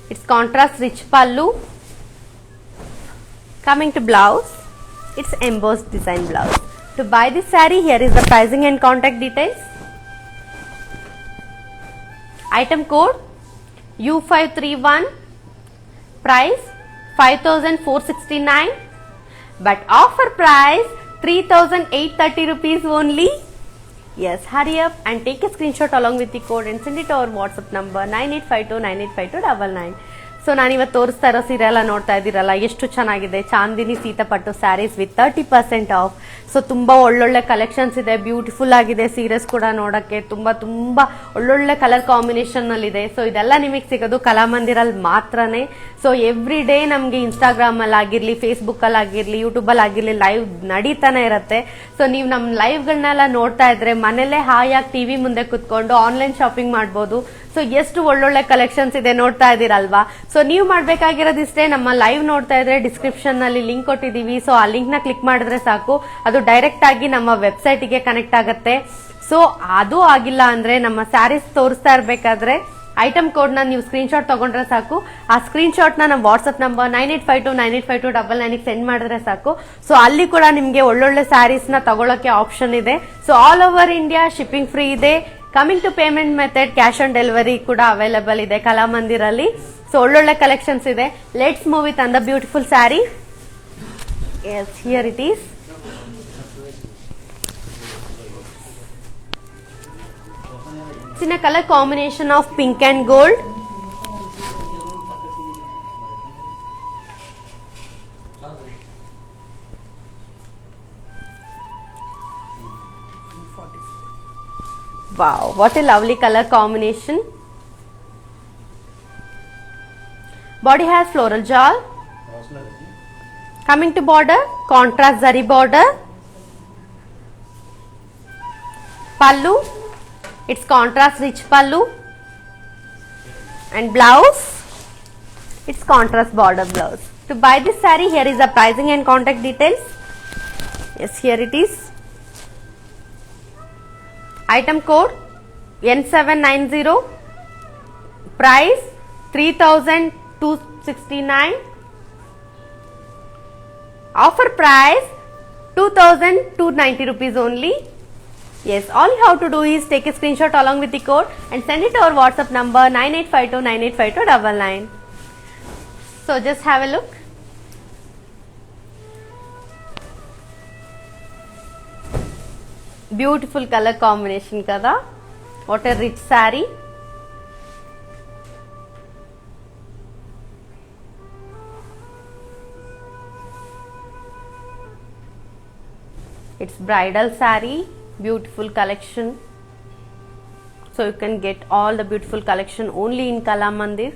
Speaker 1: it's contrast rich pallu. Coming to blouse, it's embossed design blouse. To buy this saree, here is the pricing and contact details. Item code U531, price 5,469, but offer price 3,830 rupees only. Yes, hurry up and take a screenshot along with the code and send it to our WhatsApp number 9852985299. So ನಾನಿವತ್ತು ತೋರಿಸ್ತಾ ಇರೋ ಸೀರೆ ಎಲ್ಲ ನೋಡ್ತಾ ಇದ್ದೀರಲ್ಲ, ಎಷ್ಟು ಚೆನ್ನಾಗಿದೆ. Chandini Seethapattu saris with 30% off. So ತುಂಬಾ ಒಳ್ಳೊಳ್ಳೆ ಕಲೆಕ್ಷನ್ಸ್ ಇದೆ, ಬ್ಯೂಟಿಫುಲ್ ಆಗಿದೆ ಸೀರೆಸ್ ಕೂಡ ನೋಡಕ್ಕೆ. ತುಂಬಾ ಒಳ್ಳೊಳ್ಳೆ ಕಲರ್ ಕಾಂಬಿನೇಷನ್ ನಲ್ಲಿ ಇದೆ. ಸೊ ಇದೆಲ್ಲ ನಿಮಗೆ ಸಿಗೋದು ಕಲಾಮಂದಿರಲ್ಲಿ ಮಾತ್ರನೇ. ಸೊ ಎವ್ರಿ ಡೇ ನಮ್ಗೆ ಇನ್ಸ್ಟಾಗ್ರಾಮ್ ಅಲ್ಲಿ ಆಗಿರ್ಲಿ, ಫೇಸ್ಬುಕ್ ಅಲ್ಲಿ ಆಗಿರ್ಲಿ, ಯೂಟ್ಯೂಬ್ ಅಲ್ಲಿ ಆಗಿರ್ಲಿ ಲೈವ್ ನಡೀತಾನೆ ಇರುತ್ತೆ. ಸೊ ನೀವು ನಮ್ ಲೈವ್ ಗಳನ್ನೆಲ್ಲ ನೋಡ್ತಾ ಇದ್ರೆ ಮನೇಲೆ ಹಾಯಾಗಿ ಟಿವಿ ಮುಂದೆ ಕುತ್ಕೊಂಡು ಆನ್ಲೈನ್ ಶಾಪಿಂಗ್ ಮಾಡಬಹುದು. ಸೊ ಎಷ್ಟು ಒಳ್ಳೊಳ್ಳೆ ಕಲೆಕ್ಷನ್ಸ್ ಇದೆ ನೋಡ್ತಾ ಇದ್ದೀರಲ್ವಾ. ಸೊ ನೀವು ಮಾಡ್ಬೇಕಾಗಿರೋದಿಷ್ಟೇ, ನಮ್ಮ ಲೈವ್ ನೋಡ್ತಾ ಇದ್ರೆ ಡಿಸ್ಕ್ರಿಪ್ಷನ್ ನಲ್ಲಿ ಲಿಂಕ್ ಕೊಟ್ಟಿದೀವಿ. ಸೊ ಆ ಲಿಂಕ್ ನ ಕ್ಲಿಕ್ ಮಾಡಿದ್ರೆ ಸಾಕು, ಅದು ಡೈರೆಕ್ಟ್ ಆಗಿ ನಮ್ಮ ವೆಬ್ಸೈಟ್ ಗೆ ಕನೆಕ್ಟ್ ಆಗುತ್ತೆ. ಸೊ ಅದು ಆಗಿಲ್ಲ ಅಂದ್ರೆ ನಮ್ಮ ಸ್ಯಾರೀಸ್ ತೋರಿಸ್ತಾ ಇರ್ಬೇಕಾದ್ರೆ ಐಟಮ್ ಕೋಡ್ ನ ನೀವು ಸ್ಕ್ರೀನ್ ಶಾಟ್ ತಗೊಂಡ್ರೆ ಸಾಕು. ಆ ಸ್ಕ್ರೀನ್ ಶಾಟ್ ನ ನಮ್ಮ ವಾಟ್ಸ್ಆಪ್ ನಂಬರ್ 9852985299 ಸೆಂಡ್ ಮಾಡಿದ್ರೆ ಸಾಕು. ಸೊ ಅಲ್ಲಿ ಕೂಡ ನಿಮ್ಗೆ ಒಳ್ಳೊಳ್ಳೆ ಸ್ಯಾರೀಸ್ ನ ತಗೊಳಕ್ಕೆ ಆಪ್ಷನ್ ಇದೆ. So all over India shipping free ಇದೆ. Coming to payment method cash on delivery ಕೂಡ ಅವೈಲೇಬಲ್ ಇದೆ ಕಲಾಮಂದಿರಲ್ಲಿ. ಸೊ ಒಳ್ಳೊಳ್ಳೆ ಕಲೆಕ್ಷನ್ಸ್ ಇದೆ. Let's move with another beautiful sari. Yes, here it is. It's in a color combination of pink and gold. Wow, what a lovely color combination. Body has floral jal. Coming to border, contrast zari border. Pallu, it's contrast rich pallu. And blouse, it's contrast border blouse. To buy this saree, here is the pricing and contact details. Yes, here it is. Item code N790, price 3,269, offer price 2,290 rupees only. Yes, all you have to do is take a screenshot along with the code and send it to our WhatsApp number 9852985299. So just have a look. Beautiful color combination kada. What a rich saree. It's bridal saree, beautiful collection. So you can get all the beautiful collection only in Kalamandir.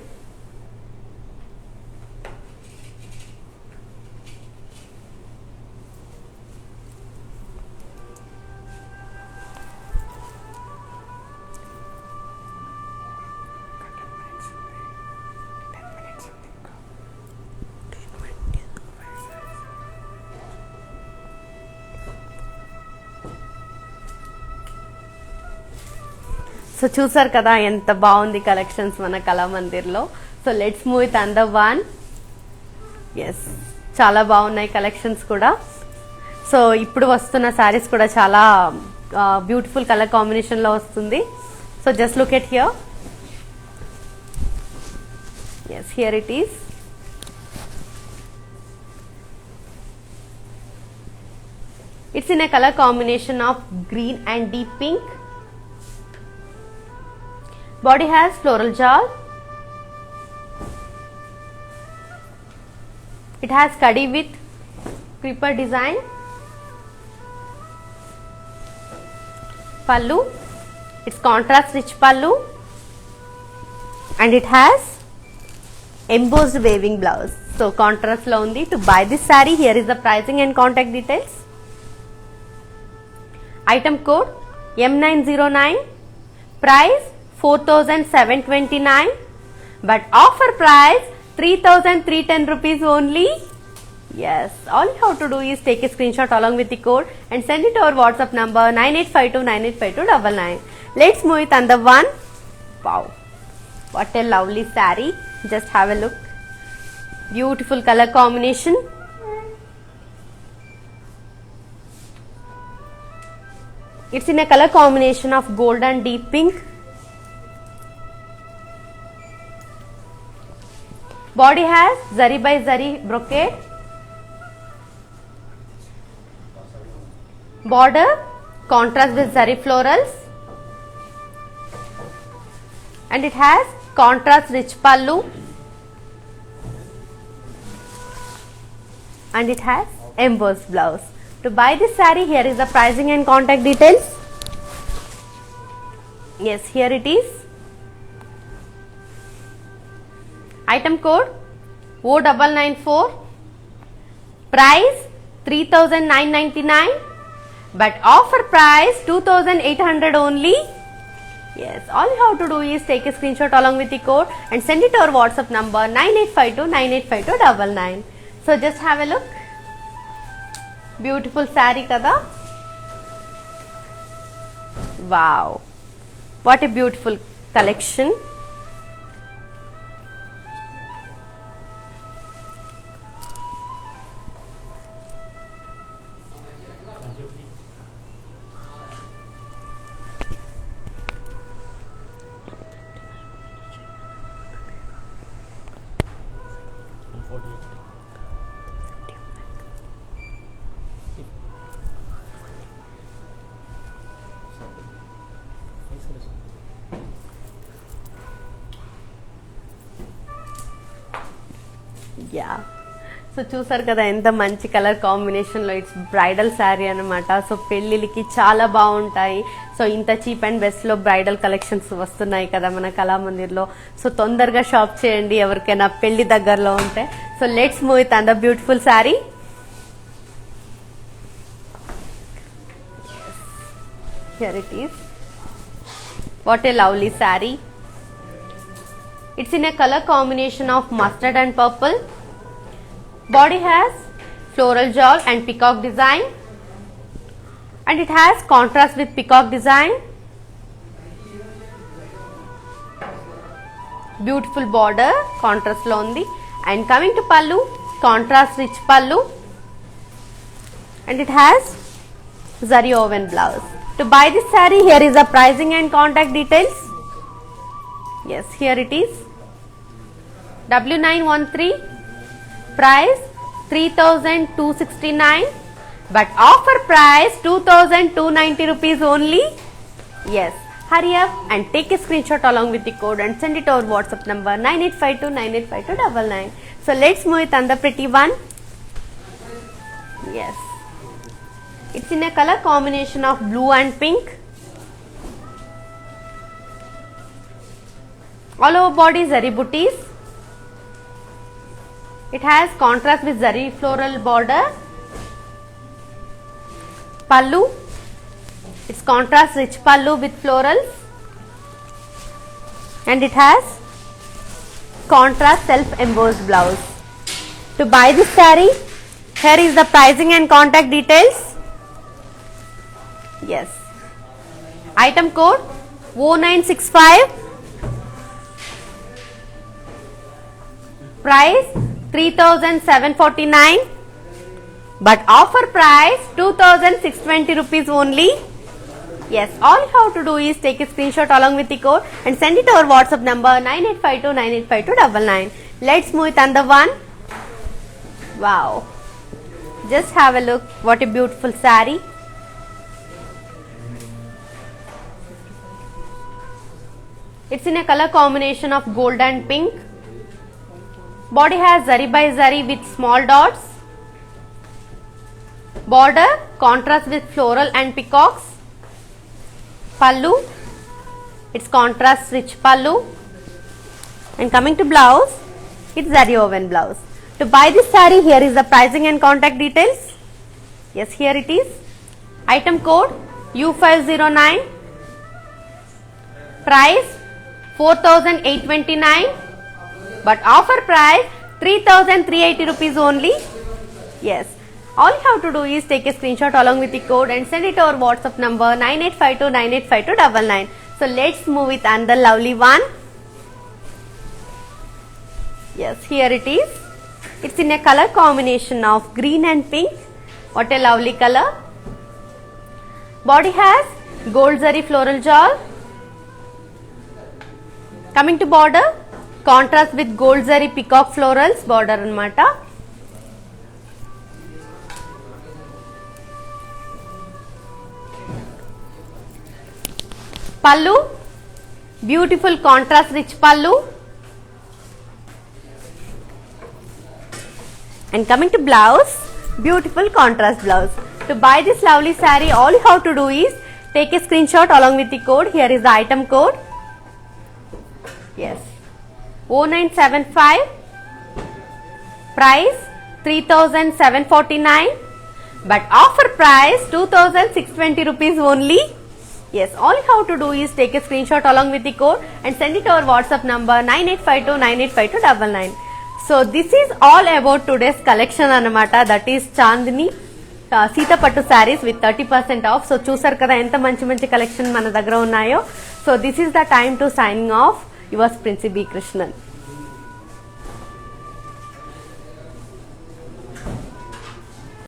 Speaker 1: So చూసారు కదా ఎంత బాగుంది collections మన కళామందిర్లో. So let's move with another one. Yes, చాలా బాగున్నాయి collections కూడా. So ఇప్పుడు వస్తున్న శారీస్ కూడా చాలా బ్యూటిఫుల్ కలర్ కాంబినేషన్లో వస్తుంది. So just look at here. Yes, here it is. It's in a color combination of green and deep pink. Body has floral jal. It has kadi with creeper design. Pallu. It's contrast rich pallu. And it has embossed waving blouse. So contrast lo undi. To buy this saree, here is the pricing and contact details. Item code M909, price 4,729, but offer price 3,310 rupees only. Yes, all you have to do is take a screenshot along with the code and send it to our WhatsApp number 9852985299. Let's move it on the one. Wow, what a lovely saree. Just have a look. Beautiful color combination. It's in a color combination of gold and deep pink. Body has zari by zari brocade. Border contrast with zari florals. And it has contrast rich pallu. And it has embossed blouse. To buy this saree, here is the pricing and contact details. Yes, here it is. Item code O994. Price 3,999, but offer price 2,800 only. Yes, all you have to do is take a screenshot along with the code and send it to our WhatsApp number 9852985299. So just have a look. Beautiful saree kada. Wow, what a beautiful collection. Yeah, so చూసారు కదా ఎంత మంచి colour కాంబినేషన్లో. It's bridal sari అనమాట. So పెళ్ళిళ్ళకి చాలా బాగుంటాయి. So ఇంత చీప్ అండ్ బెస్ట్లో బ్రైడల్ కలెక్షన్స్ వస్తున్నాయి కదా మన కళామందిర్లో. సో తొందరగా షాప్ చేయండి ఎవరికైనా పెళ్లి దగ్గరలో ఉంటే. So let's move with another beautiful sari. Here it is. What a lovely sari. It's in a color combination of mustard and purple. Body has floral jewel and peacock design, and it has contrast with peacock design. Beautiful border, contrast lo undi. And coming to pallu, contrast rich pallu, and it has zari woven blouse. To buy this saree, here is the pricing and contact details. Yes, here it is. W913, price 3,269, but offer price 2,290 rupees only. Yes, hurry up and take a screenshot along with the code and send it to our WhatsApp number 9852985299. So let's move it on the pretty one. Yes, it's in a color combination of blue and pink. All over body zari booties. It has contrast with zari floral border. Pallu, it's contrast rich pallu with florals, and it has contrast self embossed blouse. To buy this saree, here is the pricing and contact details. Yes, item code 0965. Price 3749. But offer price 2620 rupees only. Yes, all you have to do is take a screenshot along with the code and send it to our WhatsApp number 9852985299. Let's move with another one. Wow. Just have a look. What a beautiful saree. It's in a color combination of gold and pink. Body has zari by zari with small dots. Border contrast with floral and peacocks. Pallu, it's contrast rich pallu. And coming to blouse, it's zari woven blouse. To buy this saree, here is the pricing and contact details. Yes, here it is. Item code U509. Price 4829. But offer price 3380 rupees only. Yes. All you have to do is take a screenshot along with the code and send it to our WhatsApp number 9852985299. So let's move with another lovely one. Yes, here it is. It's in a color combination of green and pink. What a lovely color. Body has gold zari floral jewel. Coming to border, contrast with gold zari peacock florals border anamata. Pallu, beautiful contrast rich pallu. And coming to blouse, beautiful contrast blouse. To buy this lovely saree, all you have to do is take a screenshot along with the code. Here is the item code. Yes, 0975. Price 3749. But offer price 2620 rupees only. Yes, all you have to do is take a screenshot along with the code and send it to our WhatsApp number 9852985299. So this is all about today's collection anamata, that is Chandni Seetha Pattu sarees with 30% off. So చూసారు కదా ఎంత మంచి మంచి collection మన దగ్గర ఉన్నాయో. So this is the time to signing off. Yours Princy B. Krishnan.